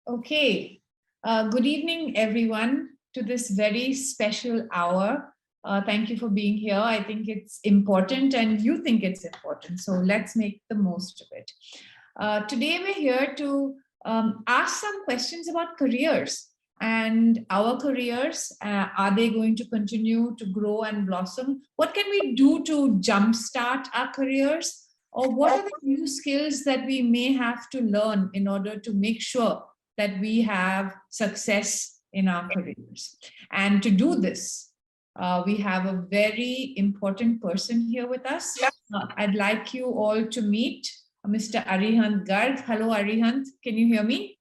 Okay. Good evening, everyone, to this very special hour. Thank you for being here. I think it's important and you think it's important. So let's make the most of it. Today, we're here to ask some questions about careers and our careers. Are they going to continue to grow and blossom? What can we do to jumpstart our careers? Or what are the new skills that we may have to learn in order to make sure that we have success in our careers? And to do this, we have a very important person here with us. I'd like you all to meet Mr. Arihant Garg. Hello, Arihant. Can you hear me?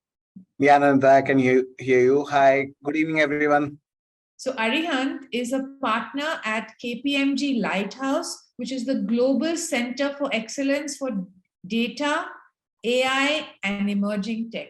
Yeah, Ananta, I can hear you. Hi, good evening, everyone. So Arihant is a partner at KPMG Lighthouse, which is the Global Center for Excellence for Data, AI, and Emerging Tech.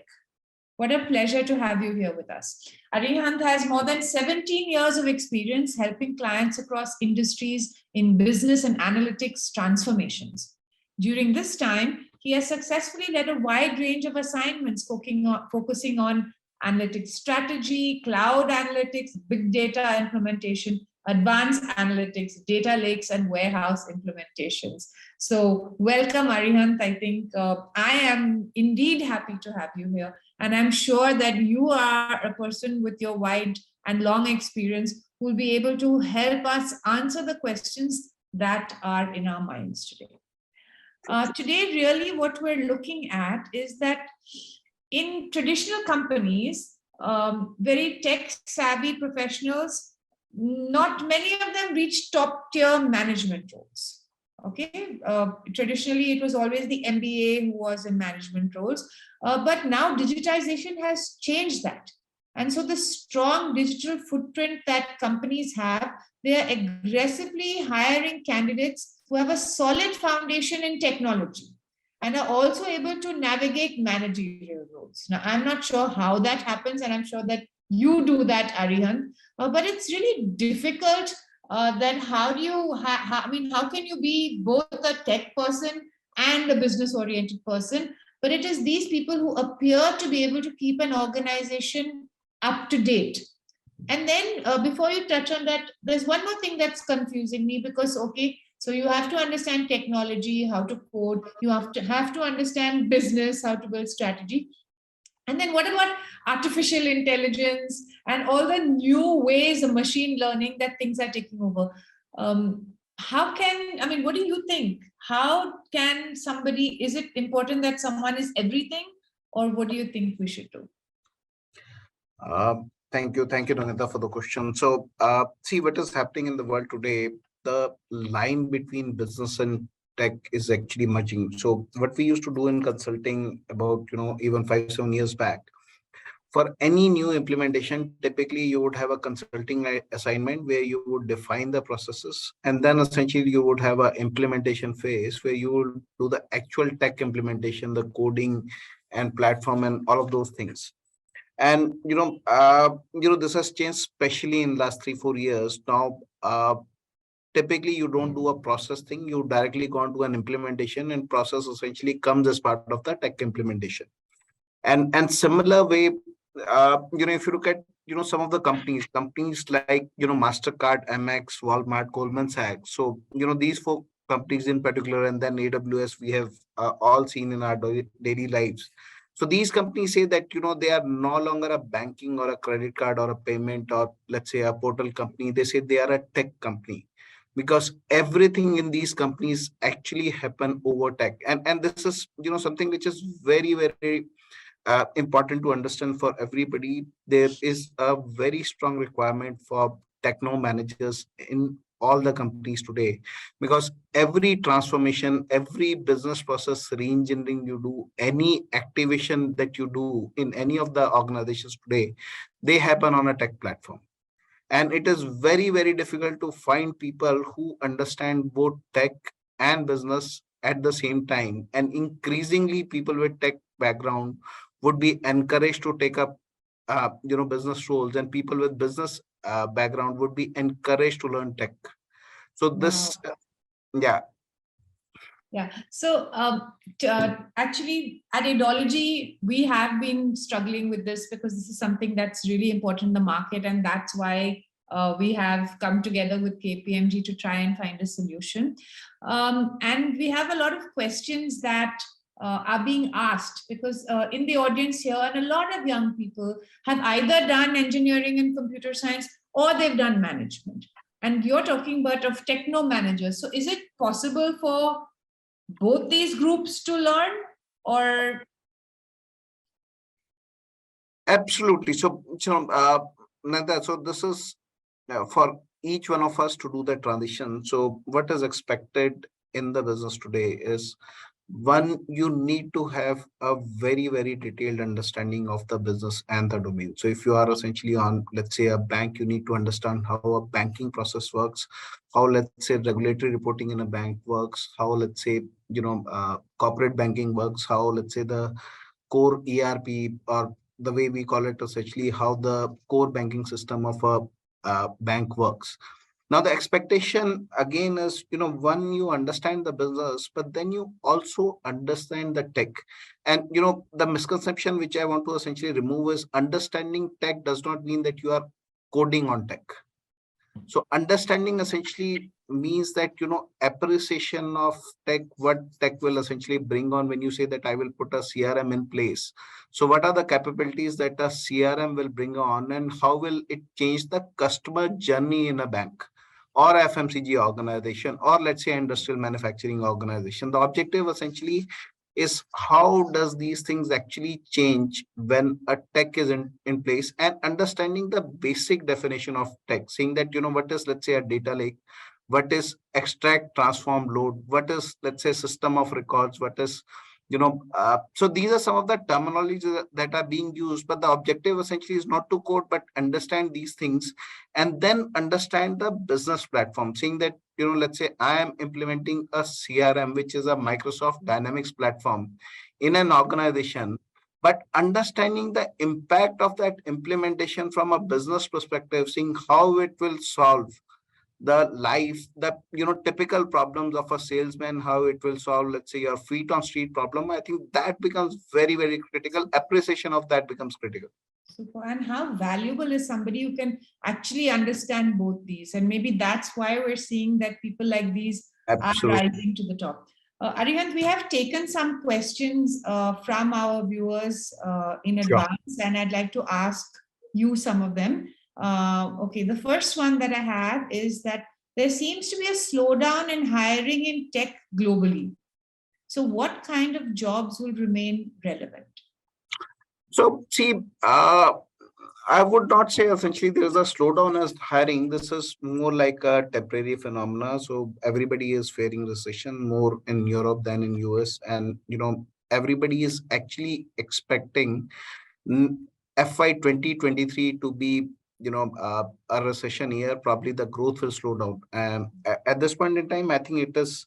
What a pleasure to have you here with us. Arihant has more than 17 years of experience helping clients across industries in business and analytics transformations. During this time, he has successfully led a wide range of assignments focusing on analytics strategy, cloud analytics, big data implementation, advanced analytics, data lakes, and warehouse implementations. So welcome, Arihant. I think I am indeed happy to have you here. And I'm sure that you are a person with your wide and long experience who will be able to help us answer the questions that are in our minds today. Today, really what we're looking at is that in traditional companies, very tech-savvy professionals, not many of them reach top-tier management roles. Okay, traditionally it was always the MBA who was in management roles, but now digitization has changed that. And so the strong digital footprint that companies have, they are aggressively hiring candidates who have a solid foundation in technology and are also able to navigate managerial roles. Now, I'm not sure how that happens, and I'm sure that you do that, Arihant, but it's really difficult. Then how do you, how can you be both a tech person and a business-oriented person? But it is these people who appear to be able to keep an organization up to date. And then before you touch on that, there's one more thing that's confusing me because, okay, so you have to understand technology, how to code, you have to understand business, how to build strategy. And then what about artificial intelligence and all the new ways of machine learning that things are taking over? What do you think? How can somebody, is it important that someone is everything, or what do you think we should do? Thank you, Nandita, for the question. So, see what is happening in the world today. The line between business and tech is actually merging. So, what we used to do in consulting about even 5-7 years back, for any new implementation, typically you would have a consulting assignment where you would define the processes, and then essentially you would have an implementation phase where you will do the actual tech implementation, the coding and platform and all of those things. And this has changed, especially in last 3-4 years. Now, typically you don't do a process thing; you directly go on to an implementation, and process essentially comes as part of the tech implementation. And similar way, if you look at some of the companies like Mastercard, Amex, Walmart, Goldman Sachs. So these 4 companies in particular, and then AWS, we have all seen in our daily lives. So these companies say that they are no longer a banking or a credit card or a payment or let's say a portal company. They say they are a tech company because everything in these companies actually happen over tech. And this is something which is very, very important to understand for everybody. There is a very strong requirement for techno-managers in all the companies today, because every transformation, every business process re-engineering you do, any activation that you do in any of the organizations today, they happen on a tech platform. And it is very, very difficult to find people who understand both tech and business at the same time. And increasingly people with tech background would be encouraged to take up business roles, and people with business background would be encouraged to learn tech. So this, yeah. Yeah. So actually at Ideology, we have been struggling with this because this is something that's really important in the market. And that's why we have come together with KPMG to try and find a solution. And we have a lot of questions that are being asked because in the audience here, and a lot of young people have either done engineering and computer science or they've done management. And you're talking about of Techno-Managers. So is it possible for both these groups to learn, or? Absolutely. So, Nanda, so this is for each one of us to do the transition. So what is expected in the business today is, one, you need to have a very, very detailed understanding of the business and the domain. So if you are essentially on, let's say, a bank, you need to understand how a banking process works, how, let's say, regulatory reporting in a bank works, how, let's say, corporate banking works, how, let's say, the core ERP, or the way we call it, essentially how the core banking system of a bank works. Now, the expectation again is, one, you understand the business, but then you also understand the tech. And, the misconception which I want to essentially remove is, understanding tech does not mean that you are coding on tech. So understanding essentially means that, appreciation of tech, what tech will essentially bring on when you say that I will put a CRM in place. So what are the capabilities that a CRM will bring on, and how will it change the customer journey in a bank or FMCG organization, or let's say industrial manufacturing organization? The objective essentially is, how does these things actually change when a tech is in place, and understanding the basic definition of tech, saying that, what is, let's say, a data lake, what is extract, transform, load, what is, let's say, system of records, what is, so these are some of the terminologies that are being used, but the objective essentially is not to code, but understand these things, and then understand the business platform, saying that, let's say I am implementing a CRM, which is a Microsoft Dynamics platform in an organization, but understanding the impact of that implementation from a business perspective, seeing how it will solve the life, the typical problems of a salesman, how it will solve, let's say, your feet on street problem. I think that becomes very, very critical. Appreciation of that becomes critical. Super. And how valuable is somebody who can actually understand both these? And maybe that's why we're seeing that people like these Absolutely. are rising to the top. Arihant, we have taken some questions from our viewers in advance, and I'd like to ask you some of them. Okay, the first one that I have is that there seems to be a slowdown in hiring in tech globally. So what kind of jobs will remain relevant? So, see, I would not say essentially there is a slowdown as hiring. This is more like a temporary phenomena. So everybody is fearing recession more in Europe than in US, and everybody is actually expecting FY 2023 to be a recession year. Probably the growth will slow down. At this point in time, I think it is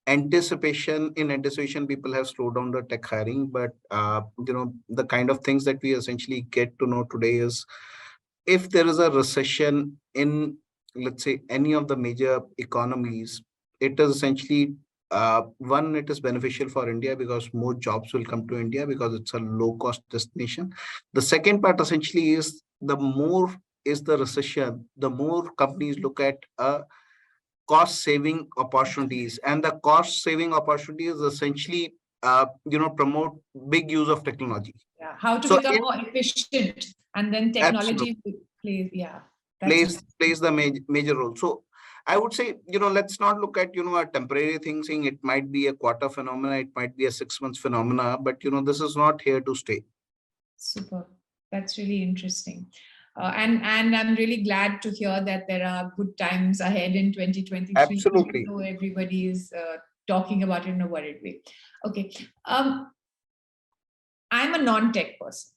in anticipation, people have slowed down the tech hiring, but the kind of things that we essentially get to know today is, if there is a recession in, let's say, any of the major economies, it is essentially, one, it is beneficial for India because more jobs will come to India because it's a low cost destination. The second part essentially is, the more is the recession, the more companies look at cost saving opportunities, and the cost saving opportunities essentially promote big use of technology. Yeah, how to become more efficient, and then technology plays, yeah, plays the major role. So I would say, let's not look at a temporary thing, saying it might be a quarter phenomena, it might be a 6 months phenomena, but this is not here to stay. Super. That's really interesting. And I'm really glad to hear that there are good times ahead in 2023. Absolutely. So everybody is talking about it in a worried way. Okay. I'm a non-tech person.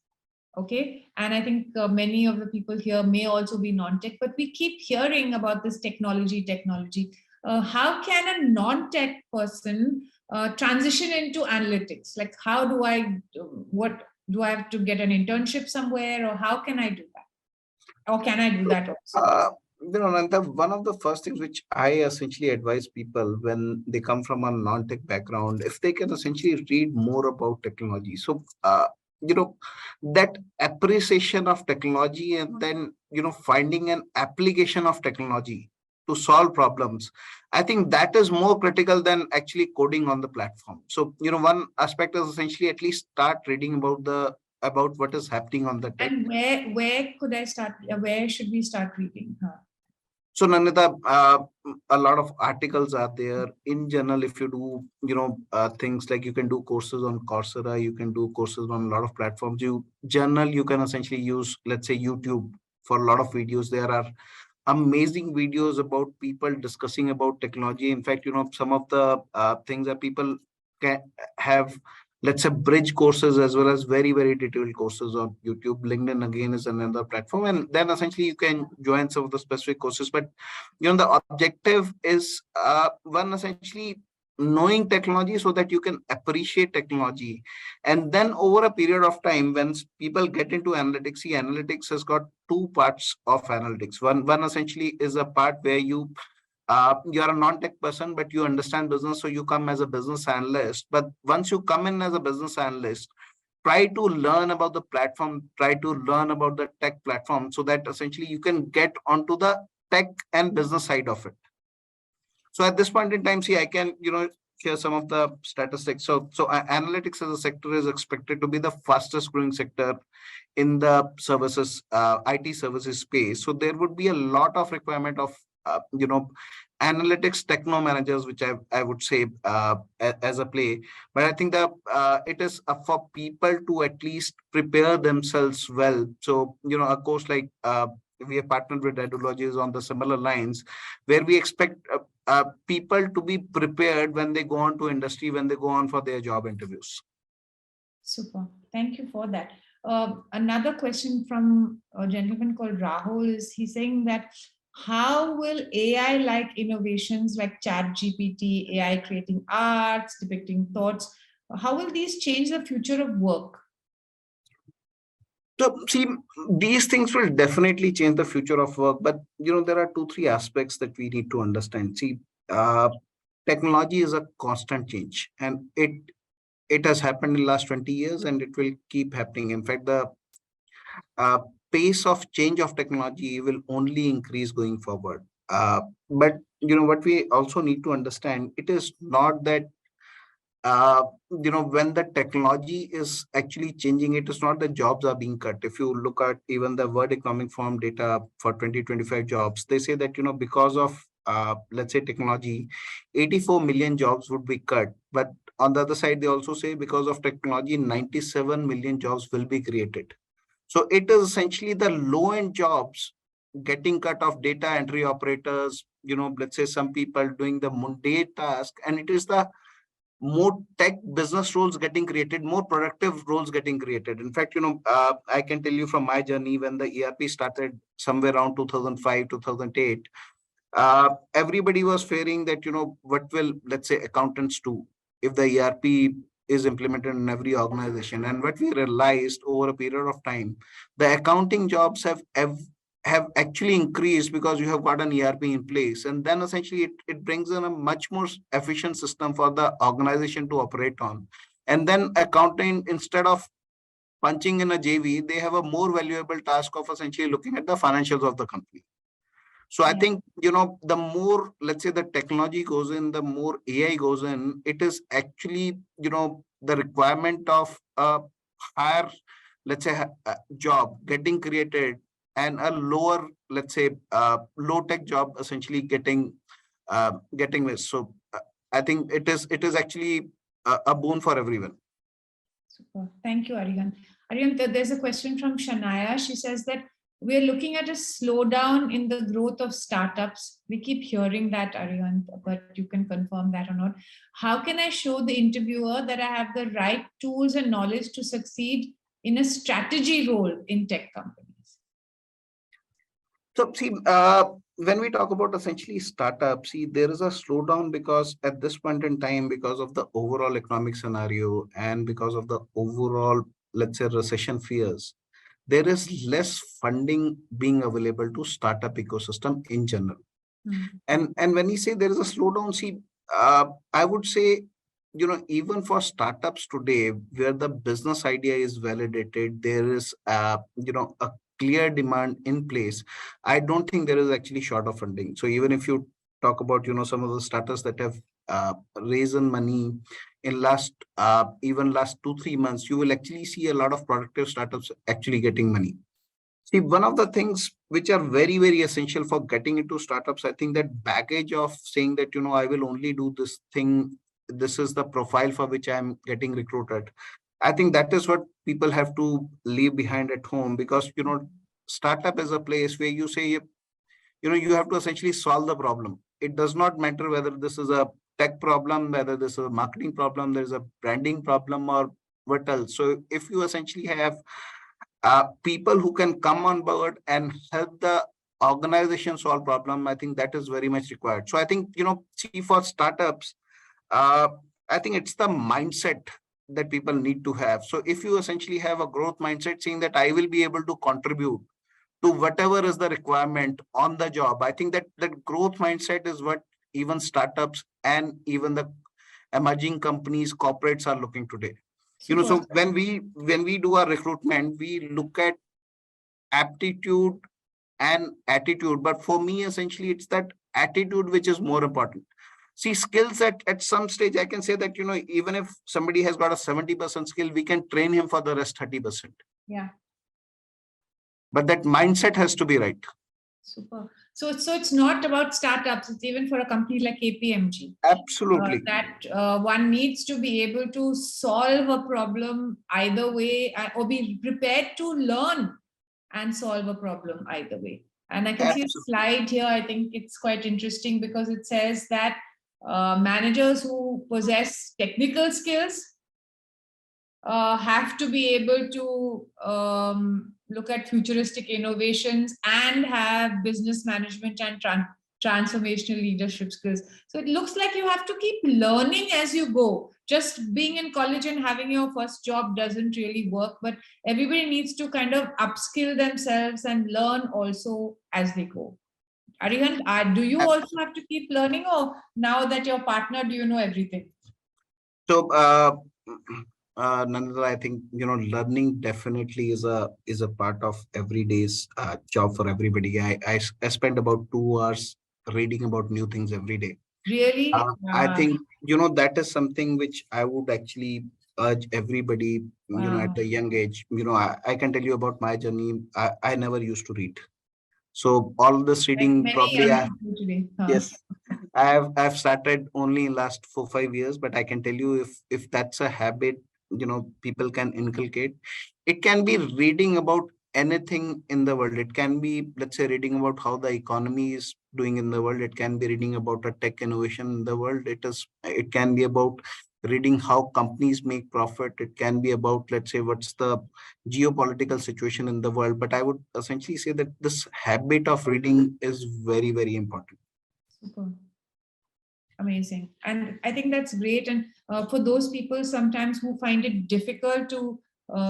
Okay. And I think many of the people here may also be non-tech, but we keep hearing about this technology. How can a non-tech person transition into analytics? Like, how do what do I have to get an internship somewhere, or how can I do that? Or can I do that also? Nanda, one of the first things which I essentially advise people when they come from a non-tech background, if they can essentially read more about technology. So, that appreciation of technology and then, finding an application of technology to solve problems. I think that is more critical than actually coding on the platform. So, one aspect is essentially at least start reading about what is happening on the tech. And where could I start? Where should we start reading? So Nandita, a lot of articles are there. In general, if you do, things like you can do courses on Coursera, you can do courses on a lot of platforms. You can essentially use, let's say, YouTube for a lot of videos. There are amazing videos about people discussing about technology. In fact, some of the things that people can have, let's say, bridge courses as well as very, very detailed courses on YouTube. LinkedIn again is another platform, and then essentially you can join some of the specific courses. But the objective is one, essentially knowing technology so that you can appreciate technology. And then over a period of time, when people get into analytics, see, analytics has got two parts of analytics. One essentially is a part where you're a non-tech person, but you understand business, so you come as a business analyst. But once you come in as a business analyst, try to learn about the platform, try to learn about the tech platform, so that essentially you can get onto the tech and business side of it. So at this point in time, see, I can, share some of the statistics. So analytics as a sector is expected to be the fastest growing sector in the services, IT services space. So there would be a lot of requirement of, analytics techno-managers, which I would say as a play. But I think that it is for people to at least prepare themselves well. So, a course like we have partnered with Edulogis on the similar lines, where we expect people to be prepared when they go on to industry, when they go on for their job interviews. Super. Thank you for that. Another question from a gentleman called Rahul is he's saying that how will AI like innovations like Chat GPT, AI creating arts, depicting thoughts, how will these change the future of work? So see, these things will definitely change the future of work, but there are two, three aspects that we need to understand. See, technology is a constant change, and it has happened in the last 20 years, and it will keep happening. In fact, the uh, pace of change of technology will only increase going forward. But what we also need to understand, it is not that when the technology is actually changing, it is not that jobs are being cut. If you look at even the World Economic Forum data for 2025 jobs, they say that because of let's say technology, 84 million jobs would be cut. But on the other side, they also say because of technology, 97 million jobs will be created. So it is essentially the low-end jobs getting cut off, data entry operators, let's say some people doing the mundane task, and it is the more tech business roles getting created, more productive roles getting created. In fact, I can tell you from my journey when the ERP started somewhere around 2005, 2008, everybody was fearing that, what will, let's say, accountants do if the ERP is implemented in every organization. And what we realized over a period of time, the accounting jobs have actually increased because you have got an ERP in place. And then essentially it brings in a much more efficient system for the organization to operate on. And then accounting, instead of punching in a JV, they have a more valuable task of essentially looking at the financials of the company. So I think, the more, let's say, the technology goes in, the more AI goes in, it is actually, the requirement of a higher, let's say, job getting created and a lower, let's say, low tech job essentially getting missed. So I think it is actually a boon for everyone. Super. Thank you, Aryan. Aryan, there's a question from Shania. She says that we're looking at a slowdown in the growth of startups. We keep hearing that, Aryan, but you can confirm that or not. How can I show the interviewer that I have the right tools and knowledge to succeed in a strategy role in tech companies? So see, when we talk about essentially startups, see, there is a slowdown because at this point in time, because of the overall economic scenario and because of the overall, let's say, recession fears, there is less funding being available to startup ecosystem in general. And when you say there is a slowdown, see, I would say, even for startups today, where the business idea is validated, there is, a clear demand in place. I don't think there is actually short of funding. So even if you talk about, some of the startups that have raised money in even last 2-3 months, you will actually see a lot of productive startups actually getting money. See, one of the things which are very, very essential for getting into startups, I think that baggage of saying that, I will only do this thing, this is the profile for which I'm getting recruited. I think that is what people have to leave behind at home, because, startup is a place where you say, you have to essentially solve the problem. It does not matter whether this is a tech problem, whether this is a marketing problem, there's a branding problem, or what else. So if you essentially have people who can come on board and help the organization solve problem, I think that is very much required. So I think, see, for startups, uh, I think it's the mindset that people need to have. So if you essentially have a growth mindset, saying that I will be able to contribute to whatever is the requirement on the job, I think that that growth mindset is what even startups and even the emerging companies, corporates are looking today. So when we do our recruitment, we look at aptitude and attitude, but for me, essentially, it's that attitude which is more important. See, skills at some stage, I can say that, even if somebody has got a 70% skill, we can train him for the rest 30%. Yeah. But that mindset has to be right. Super. So it's not about startups. It's even for a company like KPMG. Absolutely. That one needs to be able to solve a problem either way, or be prepared to learn and solve a problem either way. And I can see a slide here. I think it's quite interesting because it says that managers who possess technical skills have to be able to look at futuristic innovations and have business management and transformational leadership skills. So it looks like you have to keep learning as you go. Just being in college and having your first job doesn't really work, but everybody needs to kind of upskill themselves and learn also as they go. Arihant, do you also have to keep learning, or now that your partner, do you know everything? So, Nandita, I think, learning definitely is a part of every day's job for everybody. I spend about 2 hours reading about new things every day. Really? I think, that is something which I would actually urge everybody, at the young age. I can tell you about my journey. I never used to read. So all this reading, Like probably, yes, huh? I've started only in last 4-5 years, but I can tell you, if that's a habit, people can inculcate. It can be reading about anything in the world. It can be, let's say, reading about how the economy is doing in the world. It can be reading about a tech innovation in the world. It can be about reading how companies make profit. It can be about, let's say, what's the geopolitical situation in the world. But I would essentially say that this habit of reading is very, very important. Super. Amazing. And I think that's great. And for those people sometimes who find it difficult to,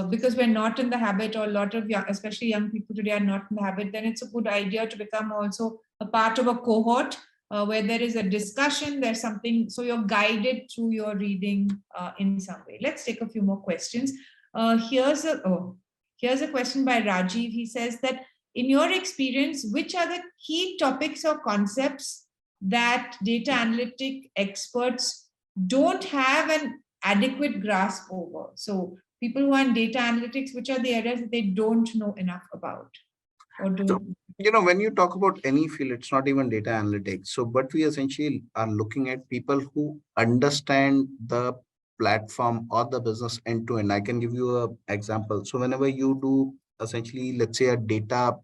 because we're not in the habit, or a lot of young, especially young people today, are not in the habit, then it's a good idea to become also a part of a cohort where there is a discussion, there's something, so you're guided through your reading in some way. Let's take a few more questions. Here's a question by Rajiv. He says that, in your experience, which are the key topics or concepts that data analytic experts don't have an adequate grasp over? So people who are in data analytics, which are the areas that they don't know enough about? Or don't? So, when you talk about any field, it's not even data analytics. So but we essentially are looking at people who understand the platform or the business end to end. I can give you an example. So whenever you do essentially, let's say, a data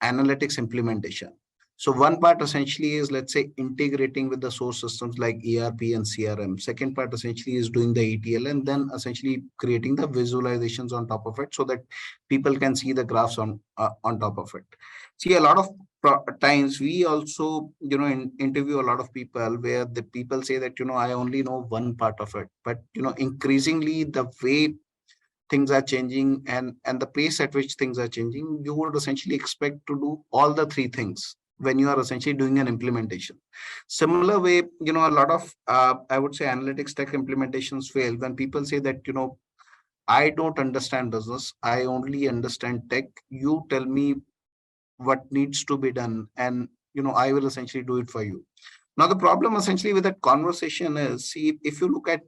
analytics implementation. So one part essentially is, let's say, integrating with the source systems like ERP and CRM. Second part essentially is doing the ETL, and then essentially creating the visualizations on top of it so that people can see the graphs on top of it. See, a lot of times we also, interview a lot of people where the people say that, I only know one part of it. But, increasingly the way things are changing and the pace at which things are changing, you would essentially expect to do all the three things when you are essentially doing an implementation. Similar way, a lot of, I would say, analytics tech implementations fail when people say that, I don't understand business. I only understand tech. You tell me what needs to be done, and I will essentially do it for you. Now, the problem essentially with that conversation is, see, if you look at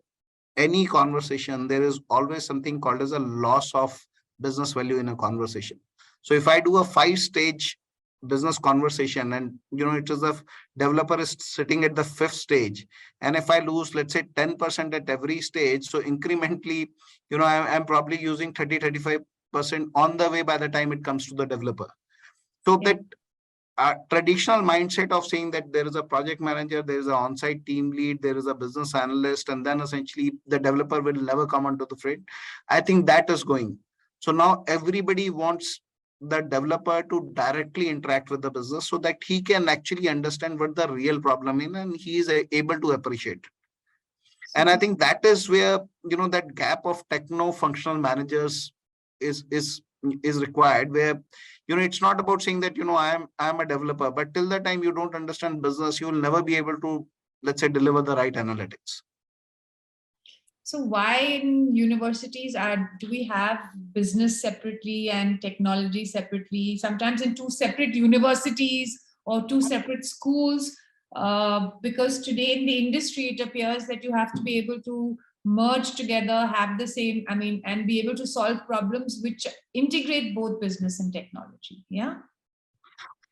any conversation, there is always something called as a loss of business value in a conversation. So if I do a 5-stage business conversation and it is the developer is sitting at the 5th stage, and if I lose, let's say, 10% at every stage, so incrementally, I'm probably using 30-35% on the way by the time it comes to the developer. So Yeah. that traditional mindset of saying that there is a project manager, there is an on-site team lead, there is a business analyst, and then essentially the developer will never come onto the front. I think that is going. So now everybody wants the developer to directly interact with the business so that he can actually understand what the real problem is and he is able to appreciate. And I think that is where that gap of techno-functional managers is required, where it's not about saying that I'm a developer, but till the time you don't understand business, you will never be able to, let's say, deliver the right analytics. So why in universities do we have business separately and technology separately, sometimes in two separate universities or two separate schools? Because today in the industry, it appears that you have to be able to merge together, have the same, and be able to solve problems which integrate both business and technology. Yeah.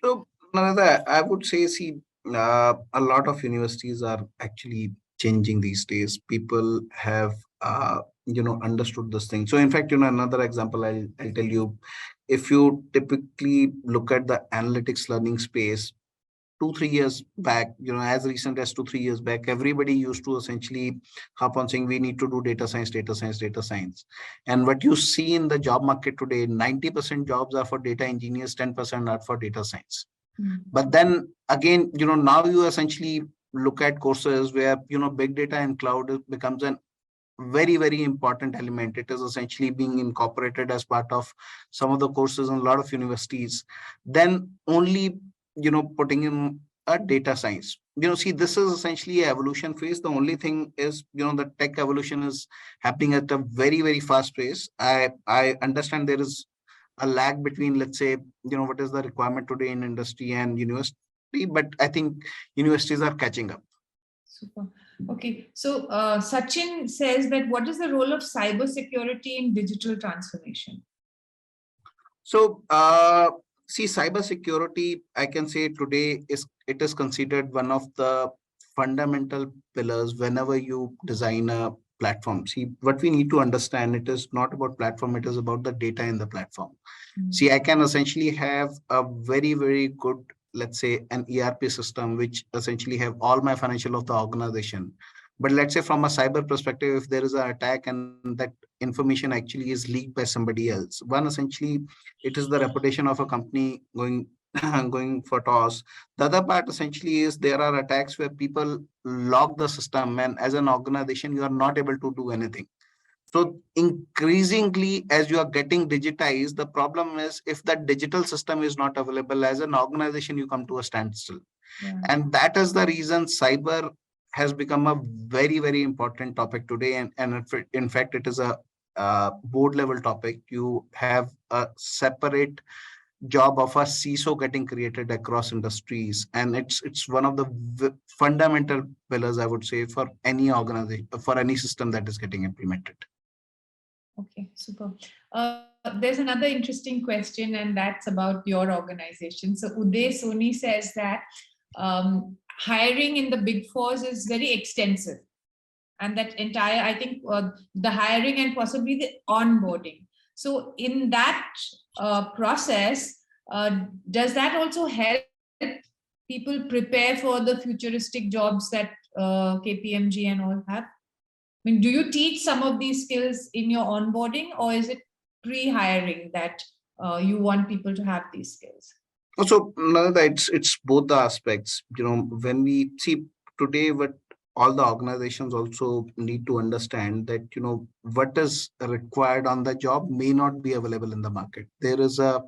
So, Narada, I would say, see, a lot of universities are actually changing these days. People have, understood this thing. So, in fact, another example I'll tell you, if you typically look at the analytics learning space, 2-3 years back, as recent as 2-3 years back, everybody used to essentially hop on saying we need to do data science, data science, data science. And what you see in the job market today, 90% jobs are for data engineers, 10% are for data science. But then again, now you essentially look at courses where, big data and cloud becomes an very, very important element. It is essentially being incorporated as part of some of the courses in a lot of universities. Then only, putting in a data science. See, this is essentially an evolution phase. The only thing is, the tech evolution is happening at a very, very fast pace. I understand there is a lag between, let's say, what is the requirement today in industry and university, but I think universities are catching up. Super. Okay. So Sachin says that what is the role of cybersecurity in digital transformation? So, see, cybersecurity, I can say today it is considered one of the fundamental pillars whenever you design a platform. See, what we need to understand, it is not about platform, it is about the data in the platform. See, I can essentially have a very, very good, let's say, an ERP system, which essentially have all my financial of the organization. But let's say from a cyber perspective, if there is an attack and that information actually is leaked by somebody else, one, essentially, it is the reputation of a company going going for toss. The other part essentially is there are attacks where people lock the system, and as an organization, you are not able to do anything. So increasingly, as you are getting digitized, the problem is if that digital system is not available, as an organization, you come to a standstill. Yeah. And that is the reason cyber has become a very, very important topic today. And in fact, it is a board level topic. You have a separate job of a CISO getting created across industries. And it's one of the fundamental pillars, I would say, for any organization, for any system that is getting implemented. Okay, super. There's another interesting question, and that's about your organization. So Uday Soni says that hiring in the big fours is very extensive, and that entire, I think, the hiring and possibly the onboarding. So in that process, does that also help people prepare for the futuristic jobs that KPMG and all have? Do you teach some of these skills in your onboarding, or is it pre-hiring that you want people to have these skills? So, Nanda, it's both the aspects. When we see today, what all the organizations also need to understand that, what is required on the job may not be available in the market. There is a,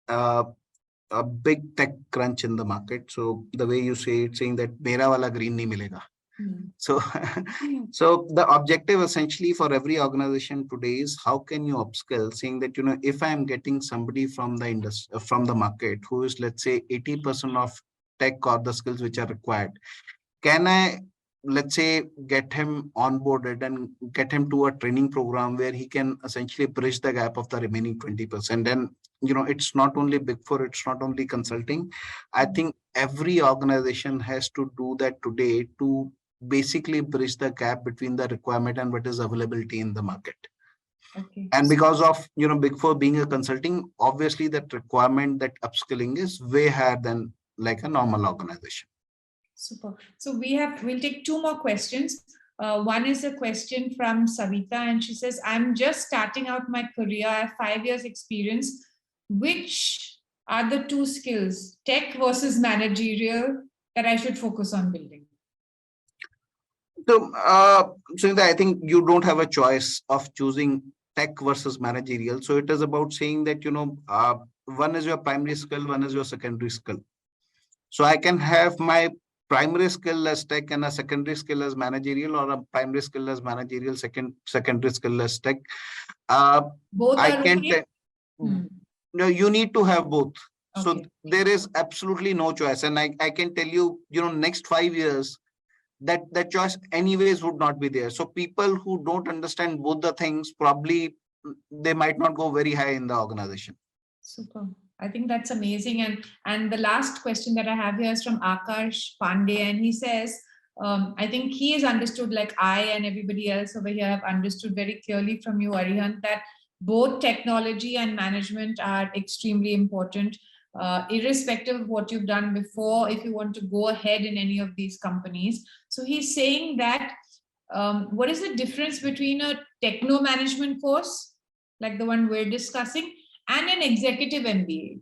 a big tech crunch in the market. So the way you say it, saying that mera wala green nahi milega. So, so the objective essentially for every organization today is how can you upskill, saying that, if I am getting somebody from the industry, from the market, who is, let's say, 80% of tech or the skills which are required, can I, let's say, get him onboarded and get him to a training program where he can essentially bridge the gap of the remaining 20%? And, it's not only Big Four, it's not only consulting. I think every organization has to do that today to basically bridge the gap between the requirement and what is availability in the market. Okay. And because of, Big Four being a consulting, obviously that requirement, that upskilling is way higher than like a normal organization. Super. So we'll take two more questions. One is a question from Savita, and she says, I'm just starting out my career. I have 5 years experience. Which are the two skills, tech versus managerial, that I should focus on building? So, Sunita, I think you don't have a choice of choosing tech versus managerial. So it is about saying that, one is your primary skill, one is your secondary skill. So I can have my primary skill as tech and a secondary skill as managerial, or a primary skill as managerial, secondary skill as tech. Both I are can okay? No, you need to have both. So Okay. there is absolutely no choice. And I can tell you, next 5 years, that choice anyways would not be there. So people who don't understand both the things, probably they might not go very high in the organization. Super. I think that's amazing. And the last question that I have here is from Akash Pandey, and he says, I think he has understood, like I and everybody else over here have understood very clearly from you, Arihant, that both technology and management are extremely important, irrespective of what you've done before, if you want to go ahead in any of these companies. So he's saying that, what is the difference between a techno-management course, like the one we're discussing, and an executive MBA?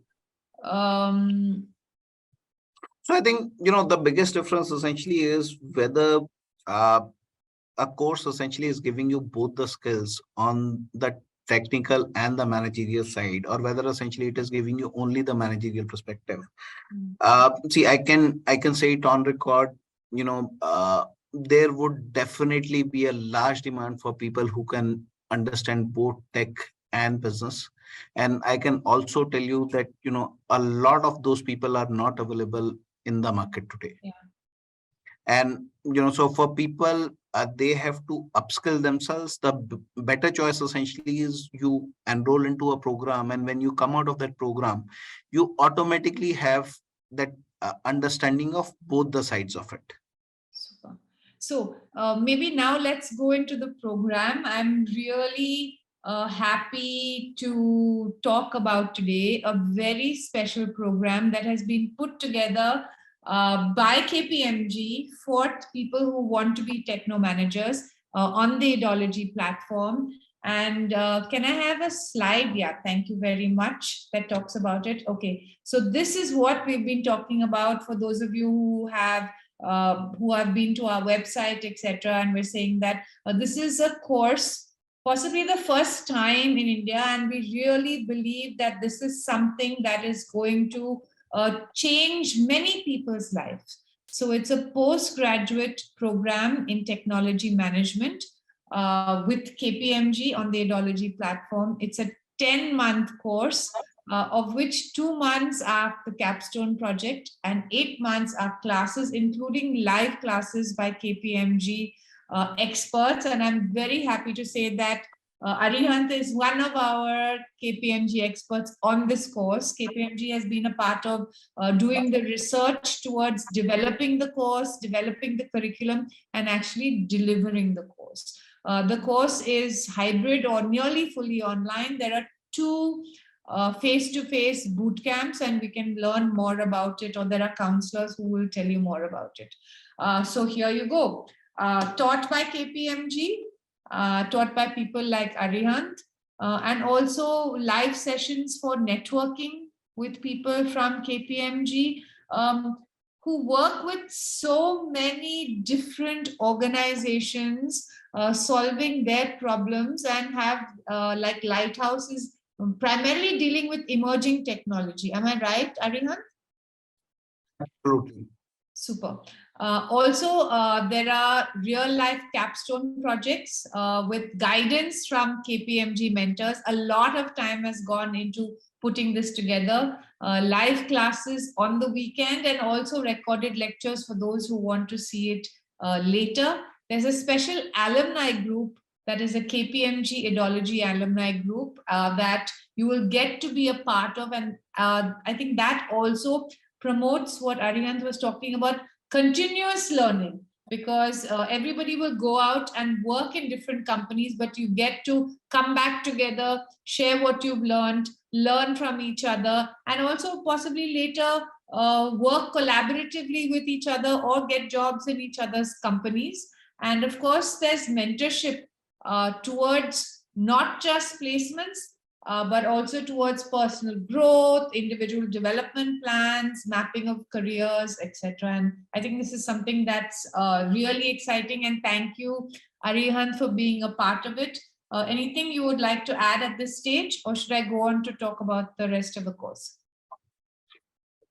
So I think, the biggest difference essentially is whether a course essentially is giving you both the skills on the technical and the managerial side, or whether essentially it is giving you only the managerial perspective. See, I can say it on record, there would definitely be a large demand for people who can understand both tech and business. And I can also tell you that, a lot of those people are not available in the market today. Yeah. And, so for people, they have to upskill themselves. The better choice essentially is you enroll into a program. And when you come out of that program, you automatically have that understanding of both the sides of it. Super. So maybe now let's go into the program. I'm really happy to talk about today a very special program that has been put together by KPMG for people who want to be techno-managers on the Idology platform. And can I have a slide? Yeah, thank you very much. That talks about it. Okay, so this is what we've been talking about for those of you who have been to our website, etc. And we're saying that this is a course, possibly the first time in India, and we really believe that this is something that is going to change many people's lives. So it's a postgraduate program in technology management with KPMG on the Idology platform. It's a 10-month course, of which 2 months are the capstone project and 8 months are classes, including live classes by KPMG experts. And I'm very happy to say that Arihant is one of our KPMG experts on this course. KPMG has been a part of doing the research towards developing the course, developing the curriculum, and actually delivering the course. The course is hybrid or nearly fully online. There are 2 face-to-face boot camps, and we can learn more about it, or there are counselors who will tell you more about it. So here you go. Taught by KPMG, taught by people like Arihant, and also live sessions for networking with people from KPMG. who work with so many different organizations solving their problems, and have like Lighthouse is primarily dealing with emerging technology. Am I right, Arihan? Absolutely. Super. Also, there are real life capstone projects with guidance from KPMG mentors. A lot of time has gone into putting this together. Live classes on the weekend, and also recorded lectures for those who want to see it later. There's a special alumni group that is a KPMG Idology alumni group that you will get to be a part of. And I think that also promotes what Arihant was talking about, continuous learning, because everybody will go out and work in different companies, but you get to come back together, share what you've learned, learn from each other, and also possibly later work collaboratively with each other or get jobs in each other's companies. And of course, there's mentorship towards not just placements, but also towards personal growth, individual development plans, mapping of careers, etc. And I think this is something that's really exciting. And thank you, Arihan, for being a part of it. Anything you would like to add at this stage, or should I go on to talk about the rest of the course?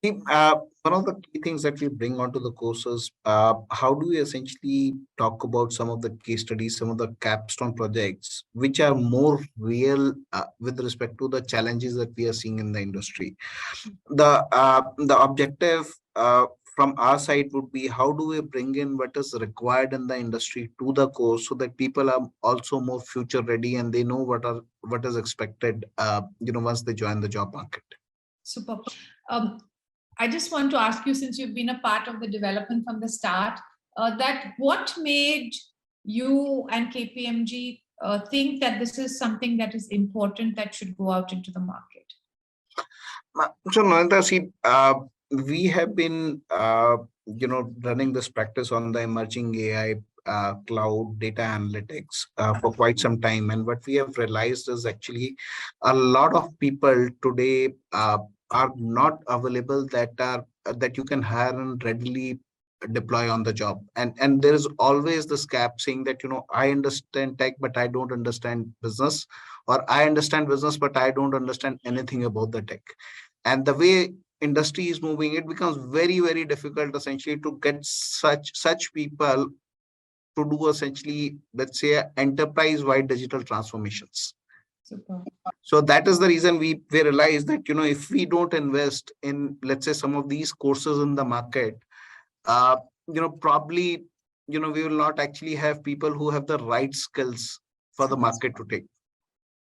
One of the key things that we bring onto the courses, how do we essentially talk about some of the case studies, some of the capstone projects, which are more real with respect to the challenges that we are seeing in the industry. The objective from our side would be, how do we bring in what is required in the industry to the course, so that people are also more future ready and they know what is expected once they join the job market. Super. I just want to ask you, since you've been a part of the development from the start, that what made you and KPMG think that this is something that is important, that should go out into the market? So, Nandita, see, we have been, running this practice on the emerging AI, cloud, data analytics for quite some time. And what we have realized is actually a lot of people today are not available that you can hire and readily deploy on the job. And there is always this gap saying that, I understand tech, but I don't understand business, or I understand business, but I don't understand anything about the tech. And the way industry is moving, it becomes very, very difficult essentially to get such people to do essentially, let's say, enterprise wide digital transformations. Super. So that is the reason we realized that, if we don't invest in, let's say, some of these courses in the market, probably, we will not actually have people who have the right skills for the market to take.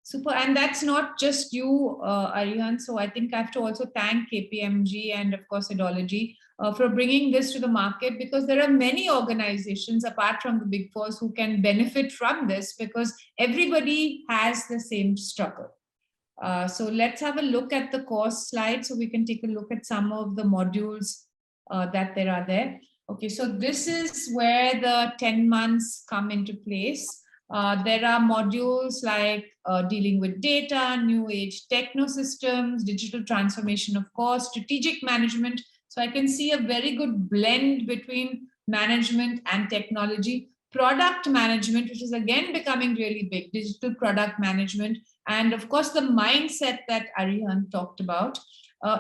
Super. And that's not just you, Arihan. So I think I have to also thank KPMG and, of course, Idology for bringing this to the market, because there are many organizations apart from the Big Fours who can benefit from this, because everybody has the same struggle. So let's have a look at the course slide, so we can take a look at some of the modules that there are there. Okay, so this is where the 10 months come into place. There are modules like dealing with data, new age techno systems, digital transformation, of course, strategic management. So I can see a very good blend between management and technology. Product management, which is again becoming really big, digital product management, and of course the mindset that Arihan talked about.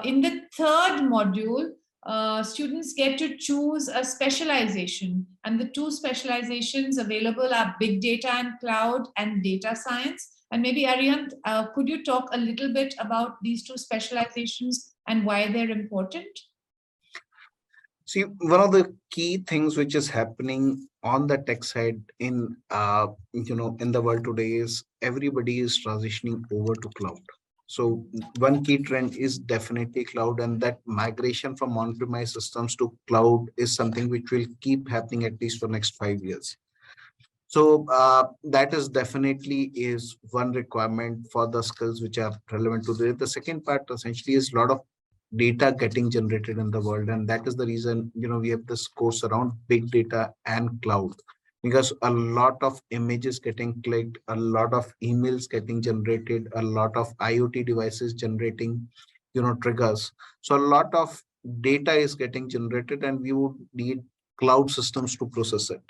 In the third module, students get to choose a specialization, and the two specializations available are big data and cloud and data science. And maybe Arihan, could you talk a little bit about these two specializations and why they're important? See, one of the key things which is happening on the tech side in in the world today is everybody is transitioning over to cloud. So one key trend is definitely cloud, and that migration from on-premise systems to cloud is something which will keep happening at least for next 5 years. So that is definitely is one requirement for the skills which are relevant to the second part essentially is a lot of data getting generated in the world, and that is the reason we have this course around big data and cloud, because a lot of images getting clicked, a lot of emails getting generated, a lot of IoT devices generating triggers. So a lot of data is getting generated and we would need cloud systems to process it.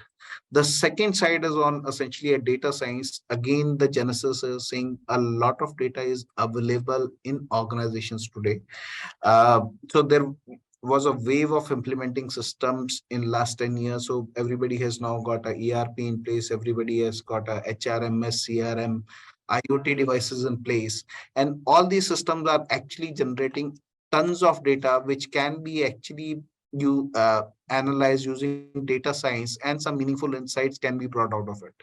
The second side is on essentially a data science. Again, the genesis is saying a lot of data is available in organizations today. So there was a wave of implementing systems in last 10 years. So everybody has now got a ERP in place. Everybody has got a HRMS, CRM, IoT devices in place. And all these systems are actually generating tons of data, which can be actually analyzed using data science, and some meaningful insights can be brought out of it.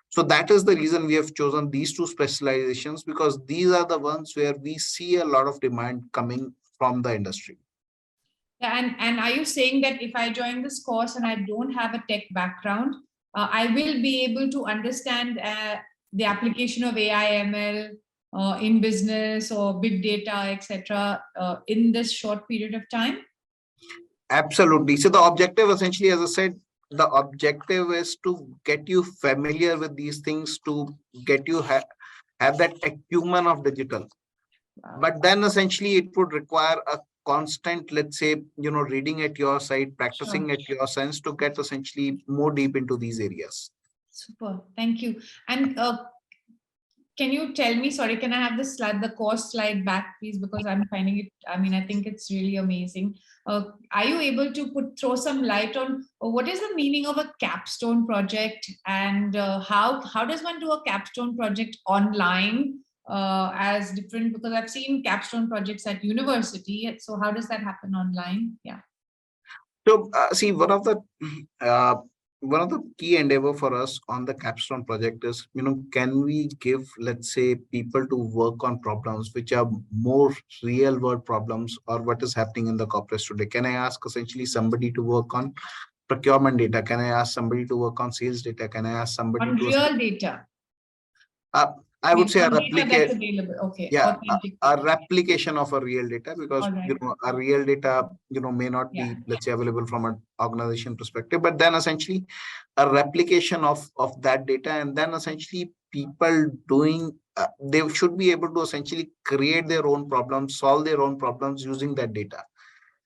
So that is the reason we have chosen these two specializations, because these are the ones where we see a lot of demand coming from the industry. Yeah, and are you saying that if I join this course and I don't have a tech background, I will be able to understand the application of AI, ML in business or big data, etc., in this short period of time? Absolutely. So the objective, essentially, as I said, the objective is to get you familiar with these things, to get you have that acumen of digital. Wow. But then essentially it would require a constant, let's say, reading at your side, practicing at your sense, to get essentially more deep into these areas. Super, thank you. And can you tell me, sorry, can I have the course slide back, please? Because I'm finding it, I think it's really amazing. Are you able to throw some light on what is the meaning of a capstone project, and how does one do a capstone project online as different? Because I've seen capstone projects at university. So how does that happen online? Yeah. So see, one of the key endeavor for us on the capstone project is, can we give, let's say, people to work on problems which are more real world problems, or what is happening in the corporates today? Can I ask essentially somebody to work on procurement data? Can I ask somebody to work on sales data? Can I ask somebody On to real data? I would say a data that's replicate. available. Okay. Yeah, Authentic a data. replication of a real data, because All right. a real data may not Yeah. be, let's say, available from an organization perspective, but then essentially a replication of that data, and then essentially people doing they should be able to essentially create their own problems, solve their own problems using that data.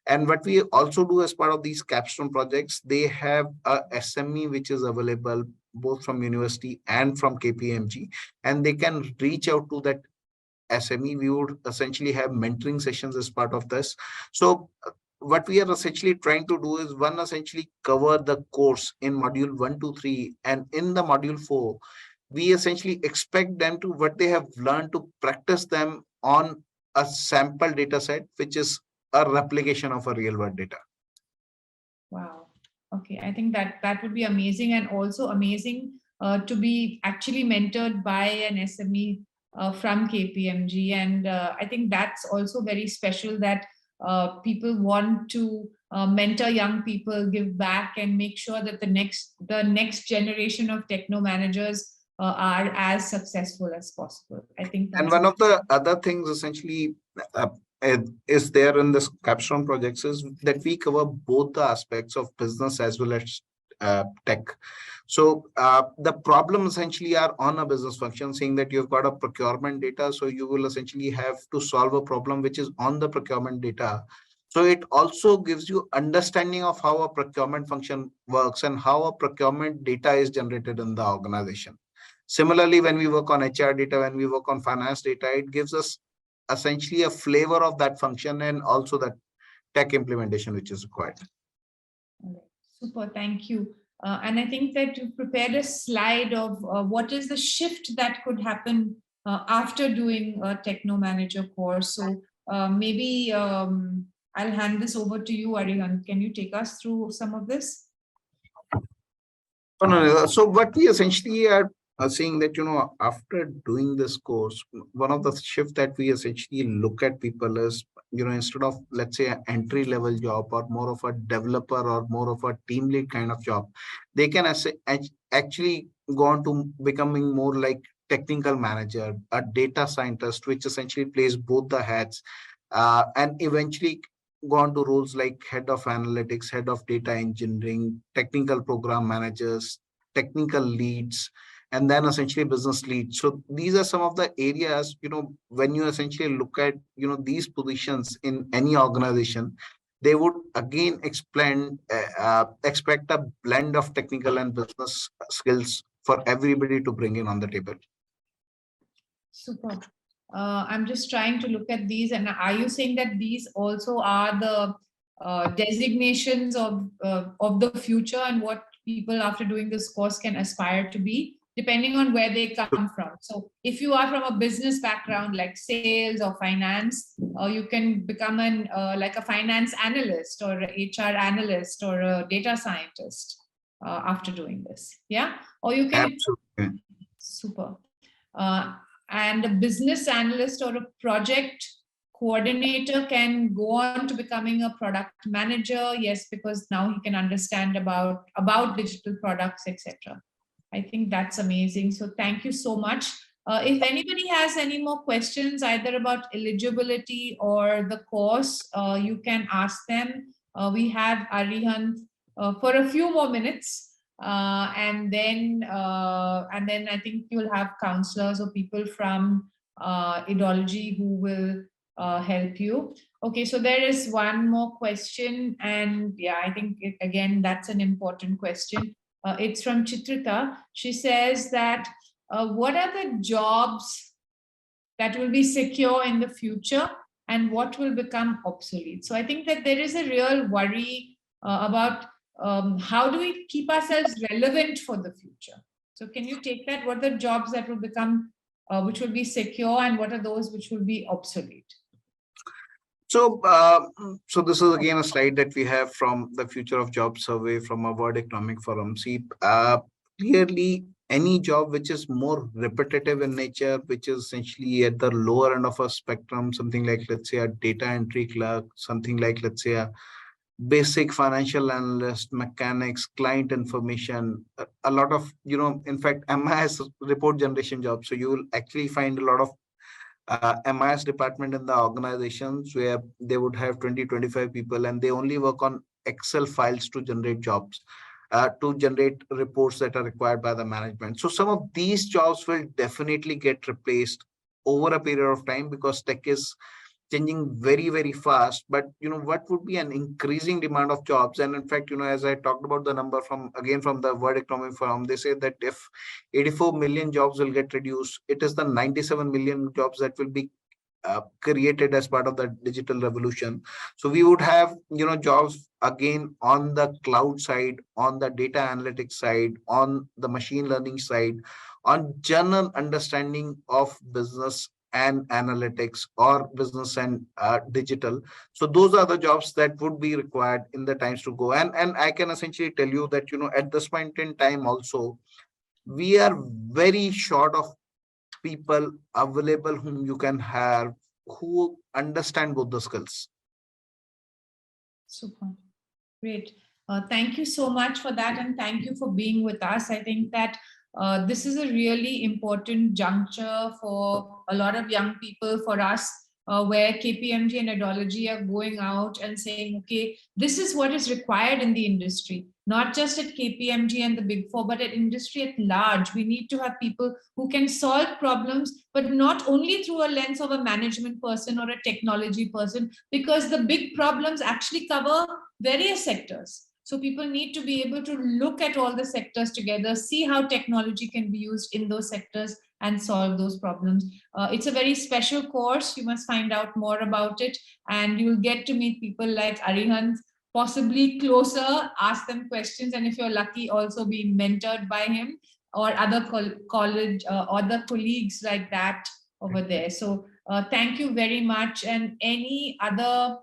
And what we also do as part of these capstone projects, they have a SME which is available both from university and from KPMG, and they can reach out to that SME. We would essentially have mentoring sessions as part of this. So what we are essentially trying to do is, one, essentially cover the course in module 1 to 3, and in the module 4, we essentially expect them to, what they have learned, to practice them on a sample data set, which is a replication of a real world data. Wow. Okay, I think that would be amazing, and also amazing to be actually mentored by an SME from KPMG. And I think that's also very special, that people want to mentor young people, give back, and make sure that the next generation of techno managers are as successful as possible. I think that's, and one of the other things essentially is there in this capstone projects is that we cover both the aspects of business as well as tech. So the problem essentially are on a business function, saying that you've got a procurement data, so you will essentially have to solve a problem which is on the procurement data. So it also gives you understanding of how a procurement function works and how a procurement data is generated in the organization. Similarly, when we work on HR data, when we work on finance data, it gives us essentially a flavor of that function, and also that tech implementation which is required. Super, thank you. And I think that you prepared a slide of what is the shift that could happen after doing a Techno-Manager course. So maybe I'll hand this over to you, Arihant. Can you take us through some of this? Oh, no. So what we essentially are saying that, after doing this course, one of the shift that we essentially look at people is, instead of, let's say, an entry level job or more of a developer or more of a team lead kind of job, they can actually go on to becoming more like technical manager, a data scientist, which essentially plays both the hats, and eventually go on to roles like head of analytics, head of data engineering, technical program managers, technical leads, and then essentially business leads. So these are some of the areas, when you essentially look at, these positions in any organization, they would again expect a blend of technical and business skills for everybody to bring in on the table. Super. I'm just trying to look at these. And are you saying that these also are the designations of the future and what people after doing this course can aspire to be, depending on where they come from? So if you are from a business background like sales or finance, you can become like a finance analyst or a HR analyst or a data scientist after doing this. Yeah. Or you can. Absolutely. Super. And a business analyst or a project coordinator can go on to becoming a product manager. Yes, because now he can understand about digital products, etc. I think that's amazing. So thank you so much. If anybody has any more questions, either about eligibility or the course, you can ask them. We have Arihant for a few more minutes. And then I think you'll have counselors or people from ideology who will help you. Okay, so there is one more question, and yeah, I think again that's an important question. It's from Chitrita. She says that what are the jobs that will be secure in the future and what will become obsolete? So I think that there is a real worry about how do we keep ourselves relevant for the future? So can you take that? What are the jobs that will become, which will be secure, and what are those which will be obsolete? So, so this is again a slide that we have from the Future of Jobs survey from a World Economic Forum. See, clearly any job which is more repetitive in nature, which is essentially at the lower end of a spectrum, something like, let's say, a data entry clerk, something like, let's say, a basic financial analyst, mechanics, client information, a lot of, in fact, MIS report generation jobs. So you will actually find a lot of MIS department in the organizations where they would have 20-25 people and they only work on Excel files to generate jobs, to generate reports that are required by the management. So some of these jobs will definitely get replaced over a period of time because tech is changing very, very fast. But what would be an increasing demand of jobs? And in fact, as I talked about the number from the World Economic Forum, they say that if 84 million jobs will get reduced, it is the 97 million jobs that will be created as part of the digital revolution. So we would have jobs again on the cloud side, on the data analytics side, on the machine learning side, on general understanding of business and analytics or business and digital. So those are the jobs that would be required in the times to go. And I can essentially tell you that at this point in time also we are very short of people available whom you can have who understand both the skills. Super. Great. Thank you so much for that, and thank you for being with us. I think that this is a really important juncture for a lot of young people, for us, where KPMG and Ideology are going out and saying, okay, this is what is required in the industry, not just at KPMG and the Big Four, but at industry at large. We need to have people who can solve problems, but not only through a lens of a management person or a technology person, because the big problems actually cover various sectors. So people need to be able to look at all the sectors together, see how technology can be used in those sectors and solve those problems. It's a very special course. You must find out more about it, and you'll get to meet people like Arihant, possibly closer, ask them questions, and if you're lucky, also be mentored by him or other college other colleagues like that over there. So thank you very much. And any other,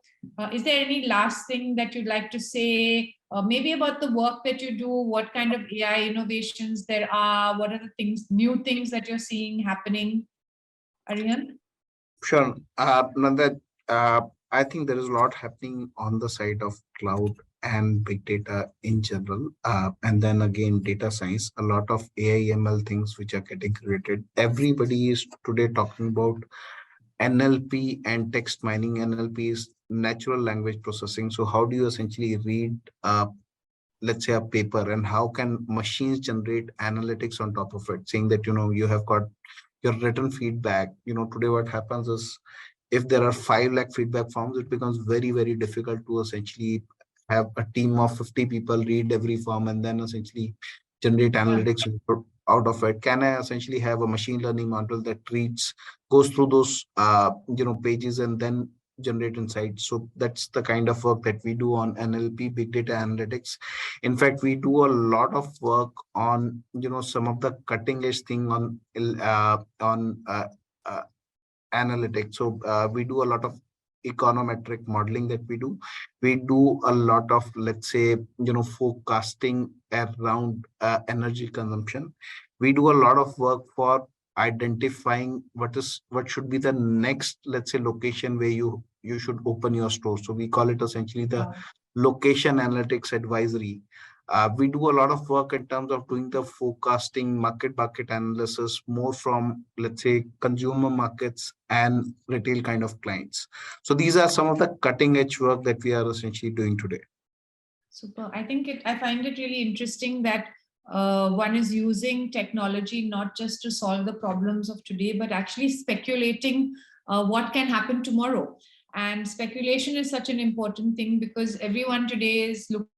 is there any last thing that you'd like to say, maybe about the work that you do, what kind of AI innovations there are, what are the things, new things that you're seeing happening, Arihant? Sure. Nanda, I think there is a lot happening on the side of cloud and big data in general. And then again, data science, a lot of AI ML things which are getting created. Everybody is today talking about NLP and text mining. NLP is natural language processing. So how do you essentially read, let's say, a paper, and how can machines generate analytics on top of it, saying that, you have got your written feedback. Today what happens is if there are 5 lakh feedback forms, it becomes very, very difficult to essentially have a team of 50 people read every form and then essentially generate analytics out of it. Can I essentially have a machine learning model that goes through those pages and then generate insights? So that's the kind of work that we do on NLP, big data analytics. In fact, we do a lot of work on some of the cutting edge thing on uh, analytics. So we do a lot of econometric modeling that we do. We do a lot of, let's say, forecasting around energy consumption. We do a lot of work for identifying what should be the next, let's say, location where you should open your store. So we call it essentially the location analytics advisory. We do a lot of work in terms of doing the forecasting, market analysis, more from, let's say, consumer markets and retail kind of clients. So these are some of the cutting edge work that we are essentially doing today. Super. I find it really interesting that one is using technology not just to solve the problems of today, but actually speculating what can happen tomorrow. And speculation is such an important thing because everyone today is looking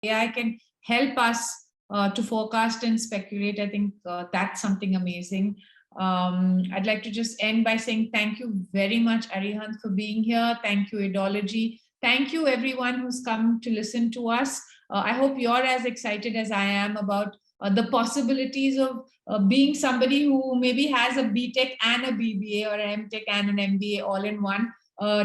AI can help us to forecast and speculate. I think that's something amazing. I'd like to just end by saying thank you very much, Arihant, for being here. Thank you, Idology. Thank you, everyone who's come to listen to us. I hope you're as excited as I am about the possibilities of being somebody who maybe has a BTech and a BBA or an MTech and an MBA all in one,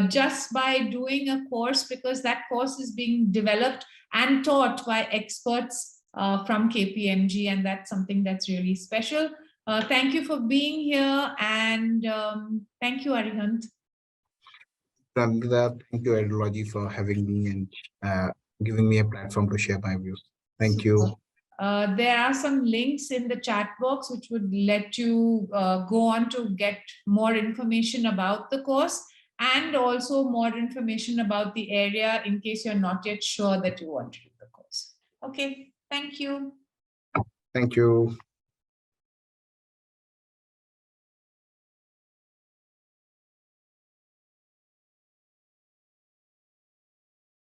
just by doing a course, because that course is being developed and taught by experts from KPMG, and that's something that's really special. Thank you for being here, and thank you, Arihant. Thank you, Ideology, for having me and giving me a platform to share my views. Thank you. There are some links in the chat box which would let you go on to get more information about the course and also more information about the area in case you're not yet sure that you want to do the course. Okay, thank you. Thank you.